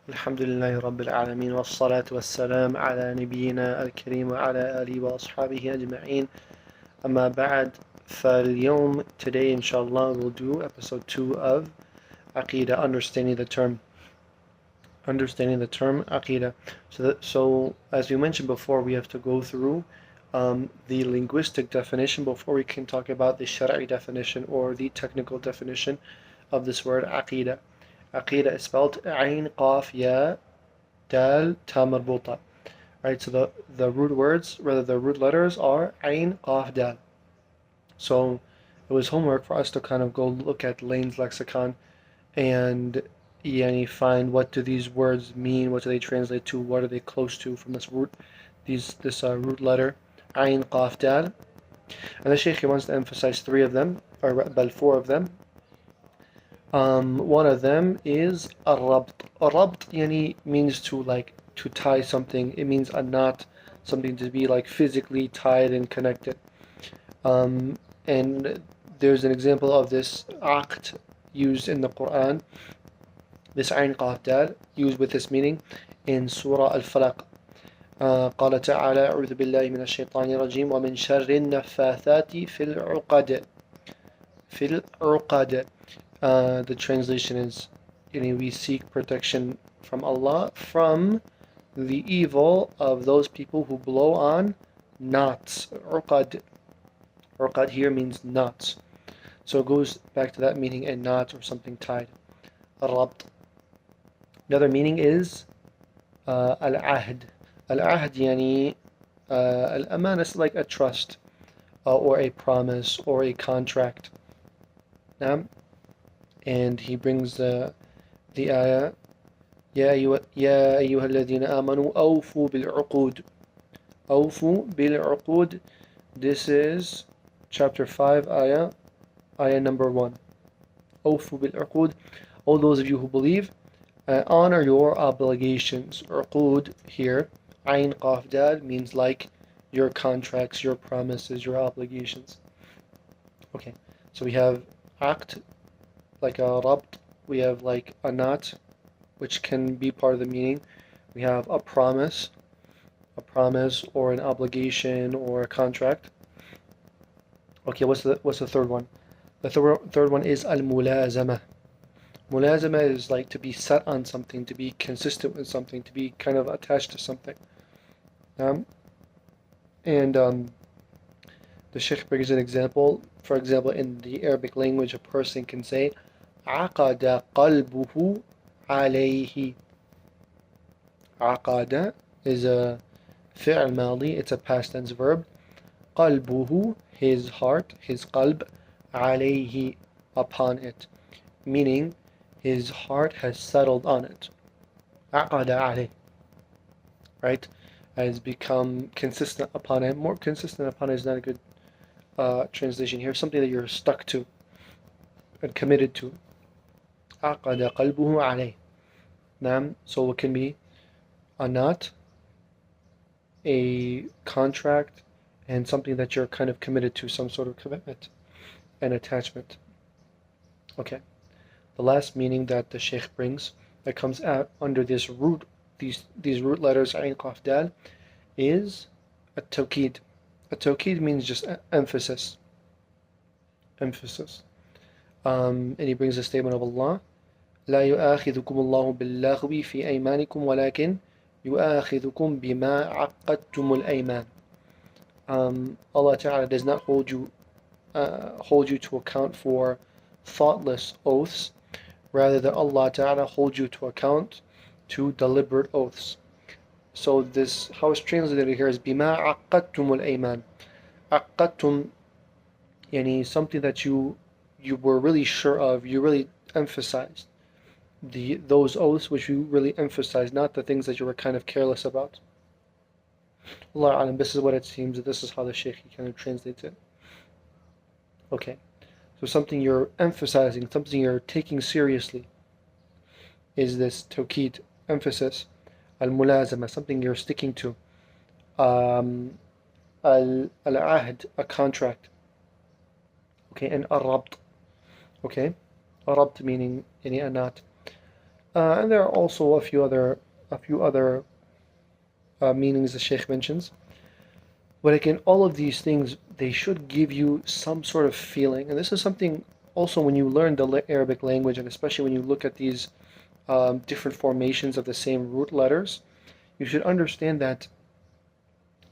الحمد لله رب العالمين والصلاة والسلام على نبينا الكريم وعلى آله وأصحابه أجمعين أما بعد فاليوم today inshallah we'll do episode 2 of Aqeedah, understanding the term Aqeedah. So as we mentioned before, we have to go through the linguistic definition before we can talk about the Shari'i definition or the technical definition of this word Aqeedah. Aqeedah is spelled Ain Qaf Ya Dal Ta Marbuta. Right, so the root words, rather the root letters are Ain Qaf Dal. So it was homework for us to kind of go look at Lane's lexicon and find what do these words mean, what do they translate to, what are they close to from this root, root letter, Ain Qaf Dal. And the Shaykh wants to emphasize three of them, or four of them. One of them is Rabt. Rabt means to tie something. It means a knot, something to be like physically tied and connected. And there's an example of this Aqd used in the Quran. This Ain Qaf Dal used with this meaning in Surah Al-Falaq. قال تعالى أعوذ بالله من الشيطان الرجيم ومن شر النفاثات في العقد. The translation is, we seek protection from Allah from the evil of those people who blow on knots. Uqad here means knots. So it goes back to that meaning, a knot or something tied. Rabt. Another meaning is al-ahd. Al-ahd al-aman is like a trust or a promise or a contract. And he brings the ayah يا أيها الذين آمنوا أوفوا بالعقود. أوفوا بالعقود. This is chapter 5 ayah number 1. أوفوا بالعقود. All those of you who believe, honor your obligations. عقود here, Ain Qaf Dal, means like your contracts, your promises, your obligations. Okay, so we have Aqd, like a rabt, we have like a knot, which can be part of the meaning. We have a promise or an obligation or a contract. Okay, what's the third one? The third one is al-mulazama. Mulazama is like to be set on something, to be consistent with something, to be kind of attached to something. The Sheikh brings an example. For example, in the Arabic language, a person can say عقد قلبه عليه. عقد is a fi'l madi, it's a past tense verb. قلبه, his heart, his qalb, عليه, upon it, meaning his heart has settled on it. عقد عليه, right, has become consistent upon it. More consistent upon it is not a good translation here. Something that you're stuck to and committed to. عقد قلبه عليه. So it can be a knot, a contract, and something that you're kind of committed to, some sort of commitment and attachment. Okay, the last meaning that the Sheikh brings that comes out under this root, these root letters Ain Qaf Dal, is a tawkid. A tawkid means just emphasis. And he brings the statement of Allah, لا يؤاخذكم الله باللغو في أيمانكم ولكن يؤاخذكم بما عقدتم الأيمان. Allah Ta'ala does not hold you to account for thoughtless oaths, rather than Allah Ta'ala holds you to account to deliberate oaths. So this, how it's translated here is بما عقدتم الأيمان. عقدتم, something that you were really sure of, you really emphasized. Those oaths which you really emphasized, not the things that you were kind of careless about. Allah Alam, this is what it seems, that this is how the Shaykh kind of translates it. Okay, so something you're emphasizing, something you're taking seriously, is this tawkid, emphasis. Al-mulazama, something you're sticking to. Al-ahd, a contract. Okay, and al-rabt. Okay, rabt meaning a knot. And there are also a few other meanings the Sheikh mentions. But again, all of these things, they should give you some sort of feeling. And this is something also when you learn the Arabic language, and especially when you look at these different formations of the same root letters, you should understand that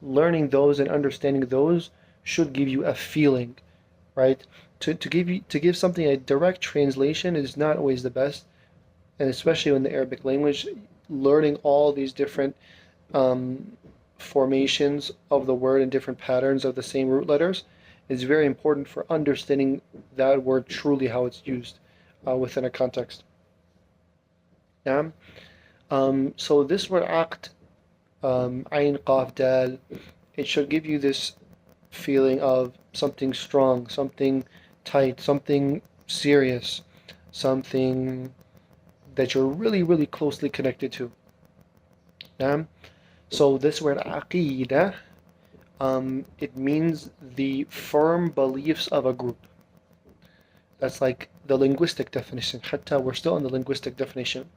learning those and understanding those should give you a feeling, right? To give something a direct translation is not always the best, and especially in the Arabic language, learning all these different um, formations of the word and different patterns of the same root letters is very important for understanding that word truly how it's used within a context. Yeah. So this word aqd, ayn qaf dal, it should give you this feeling of something strong, something tight, something serious, something that you're really, really closely connected to. Yeah. So this word aqeedah, it means the firm beliefs of a group. That's like the linguistic definition. Hatta we're still in the linguistic definition.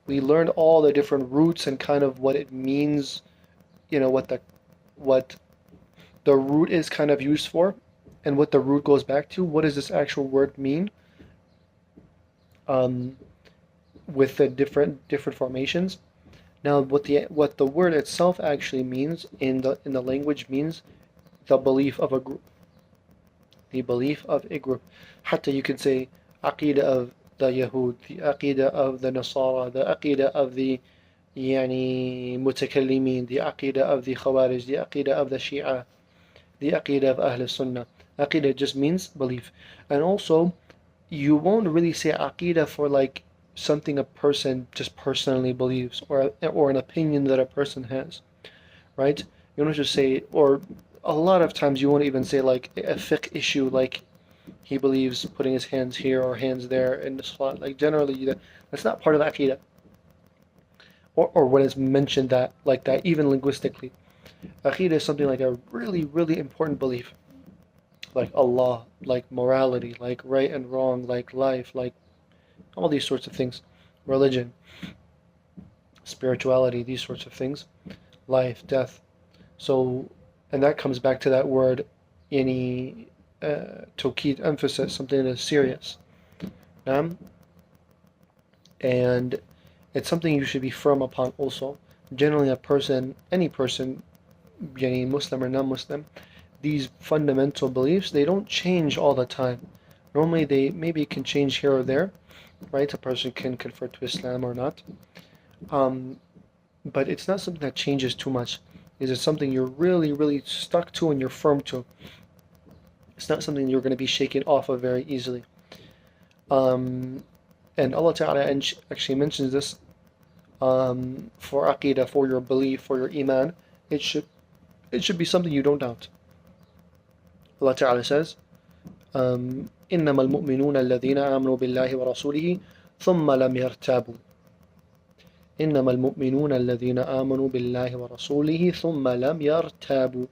We learned all the different roots and kind of what it means, what the root is kind of used for, and what the root goes back to. What does this actual word mean? Um, with the different formations. Now, what the word itself actually means in the language means the belief of a group. The belief of a group. Hatta you can say Aqeedah of the Yahud, the Aqeedah of the Nasara, the Aqeedah of the Mutakallimin, the Aqeedah of the Khawarij, the Aqeedah of the Shia, the Aqeedah of Ahl Sunnah. Aqeedah just means belief. And also, you won't really say Aqeedah for like something a person just personally believes or an opinion that a person has, right? You don't just say, or a lot of times you won't even say like a fiqh issue, like he believes putting his hands here or hands there in the salat. Like generally, that's not part of the Aqeedah, or when it's mentioned that like that, even linguistically. Aqeedah is something like a really, really important belief, like Allah, like morality, like right and wrong, like life, like all these sorts of things, religion, spirituality, these sorts of things, life, death. So, and that comes back to that word, any tawkid, emphasis, something that is serious. Um, and it's something you should be firm upon also. Generally, any person, any Muslim or non-Muslim, these fundamental beliefs, they don't change all the time. Normally, they maybe can change here or there, right? A person can convert to Islam or not. Um, but it's not something that changes too much. Is it something you're really, really stuck to and you're firm to? It's not something you're going to be shaken off of very easily. Um, and Allah Ta'ala actually mentions this for Aqeedah, for your belief, for your Iman. It should be something you don't doubt. Allah Ta'ala says, إنما المؤمنون الذين آمنوا بالله ورسوله ثم لم يرتابوا. إنما المؤمنون الذين آمنوا بالله ورسوله ثم لم يرتابوا.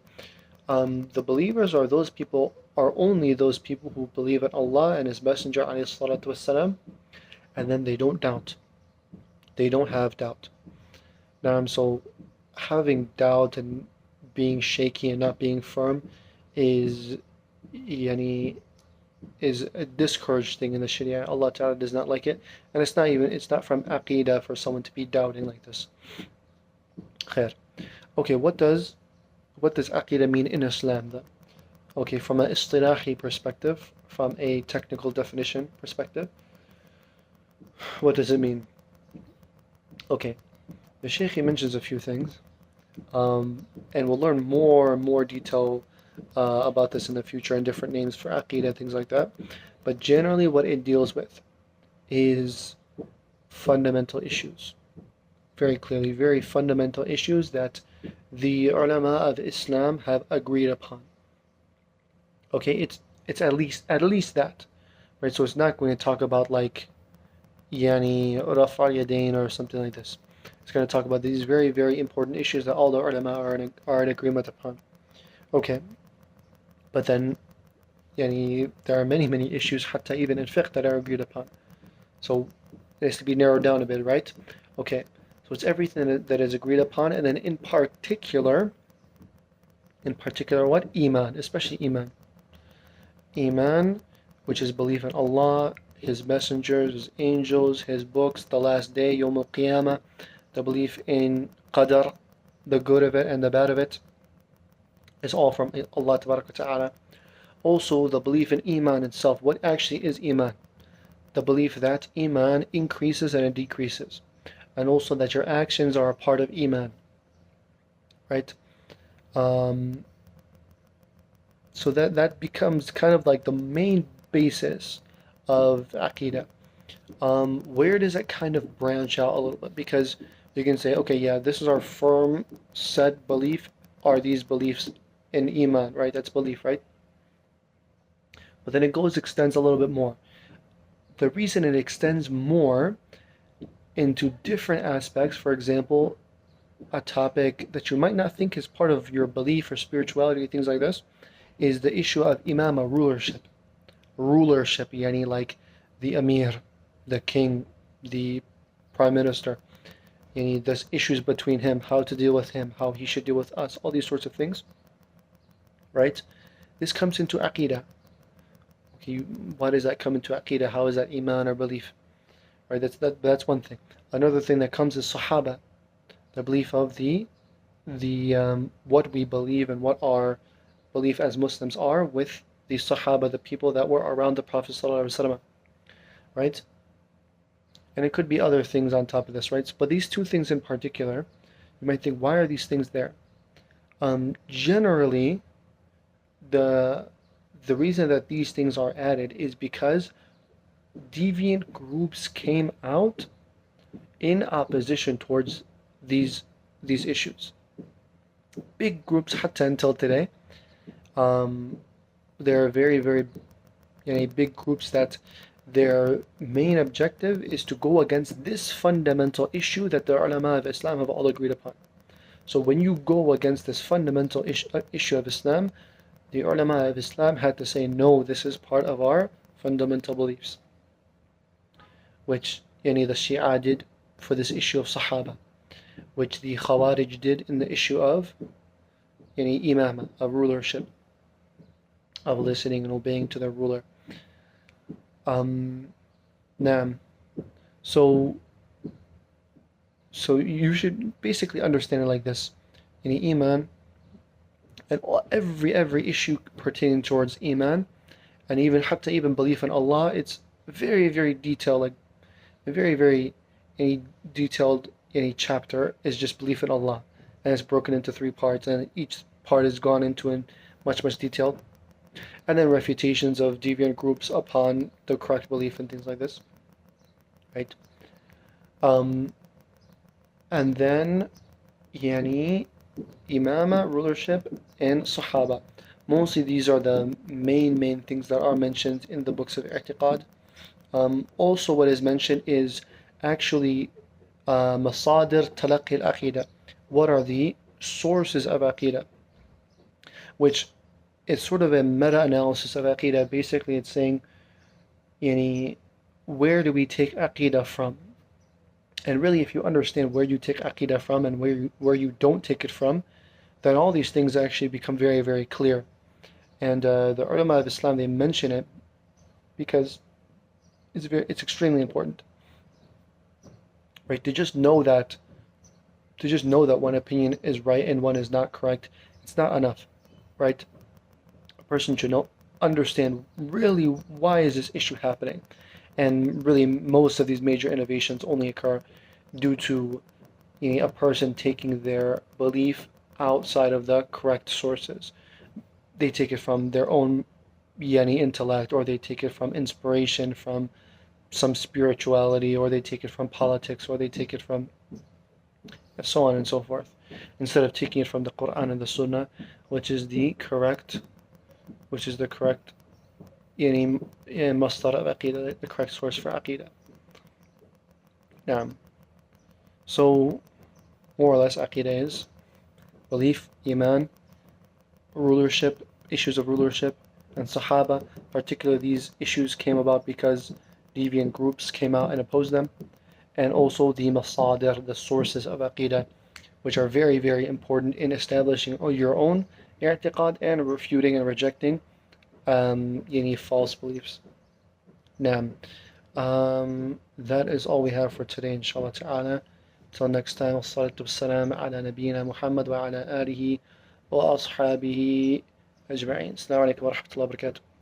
The believers are only those people who believe in Allah and His Messenger والسلام, and then they don't doubt. They don't have doubt. So having doubt and being shaky and not being firm is a discouraged thing in the Sharia. Allah Ta'ala does not like it, and it's not from Aqeedah for someone to be doubting like this. Khair. Okay, what does Aqeedah mean in Islam then? Okay, from an istilahi perspective, from a technical definition perspective, what does it mean? Okay, the Shaykh mentions a few things, and we'll learn more and more detail about this in the future and different names for Aqeedah, things like that. But generally, what it deals with is fundamental issues. Very clearly, very fundamental issues that the ulama of Islam have agreed upon. Okay, it's at least that, right? So it's not going to talk about like rafa yadain or something like this. It's going to talk about these very, very important issues that all the ulama are in agreement upon. Okay, but then there are many, many issues, hatta even in fiqh, that are agreed upon. So It has to be narrowed down a bit, right? Okay, so it's everything that is agreed upon, and then in particular what? Iman, especially Iman. Iman, which is belief in Allah, His messengers, His angels, His books, the last day, Yawm al-Qiyamah, the belief in Qadr, the good of it and the bad of it, is all from Allah Ta'ala. Also, the belief in Iman itself. What actually is Iman? The belief that Iman increases and it decreases. And also that your actions are a part of Iman. Right? So that becomes kind of like the main basis of Aqeedah. Where does it kind of branch out a little bit? Because you can say, okay, yeah, this is our firm set belief, are these beliefs in Iman, right? That's belief, right? But then it extends a little bit more. The reason it extends more into different aspects, for example, a topic that you might not think is part of your belief or spirituality, things like this, is the issue of imama, rulership. Rulership, yani like the emir, the king, the prime minister. Yani there's issues between him, how to deal with him, how he should deal with us, all these sorts of things. Right? This comes into Aqeedah. Okay, why does that come into Aqeedah? How is that Iman or belief? Right? That's one thing. Another thing that comes is Sahaba, the belief of the what we believe and what our belief as Muslims are with the Sahaba, the people that were around the Prophet ﷺ, right? And it could be other things on top of this, right? But these two things in particular, you might think, why are these things there? Generally, the reason that these things are added is because deviant groups came out in opposition towards these issues. Big groups, hatta until today, there are very, very big groups that their main objective is to go against this fundamental issue that the ulama of Islam have all agreed upon. So when you go against this fundamental issue of Islam, the ulama of Islam had to say, no, this is part of our fundamental beliefs. Which the Shia did for this issue of Sahaba, which the Khawarij did in the issue of imama, of rulership, of listening and obeying to their ruler. So you should basically understand it like this. Iman and every issue pertaining towards Iman, and even belief in Allah, it's very, very detailed, like very, very detailed. Any chapter is just belief in Allah, and it's broken into 3 parts, and each part is gone into in much detail, and then refutations of deviant groups upon the correct belief and things like this, right? And then imama, rulership, and sahaba. Mostly these are the main things that are mentioned in the books of i'tiqad. Also what is mentioned is actually masadir talaqi al-aqeedah. What are the sources of aqeedah? Which is sort of a meta-analysis of aqeedah. Basically it's saying, where do we take aqeedah from? And really, if you understand where you take aqeedah from and where you don't take it from, then all these things actually become very, very clear. And the ulama of Islam, they mention it because it's extremely important, right? To just know that one opinion is right and one is not correct, it's not enough, right? A person should understand really why is this issue happening. And really, most of these major innovations only occur due to a person taking their belief outside of the correct sources. They take it from their own intellect, or they take it from inspiration from some spirituality, or they take it from politics, or they take it from so on and so forth, instead of taking it from the Quran and the Sunnah, which is the correct masdar of aqeedah, the correct source for aqeedah. So more or less aqeedah is belief, iman, rulership, issues of rulership, and sahaba. Particularly these issues came about because deviant groups came out and opposed them, and also the masadir, the sources of Aqeedah, which are very, very important in establishing your own i'tiqad and refuting and rejecting any false beliefs. Now, that is all we have for today, inshallah ta'ala. Till next time, wassalatu wassalam ala nabiyyina Muhammad wa ala alihi wa ashabihi ajma'in. Assalamu alaikum wa rahmatullahi wa barakatuh.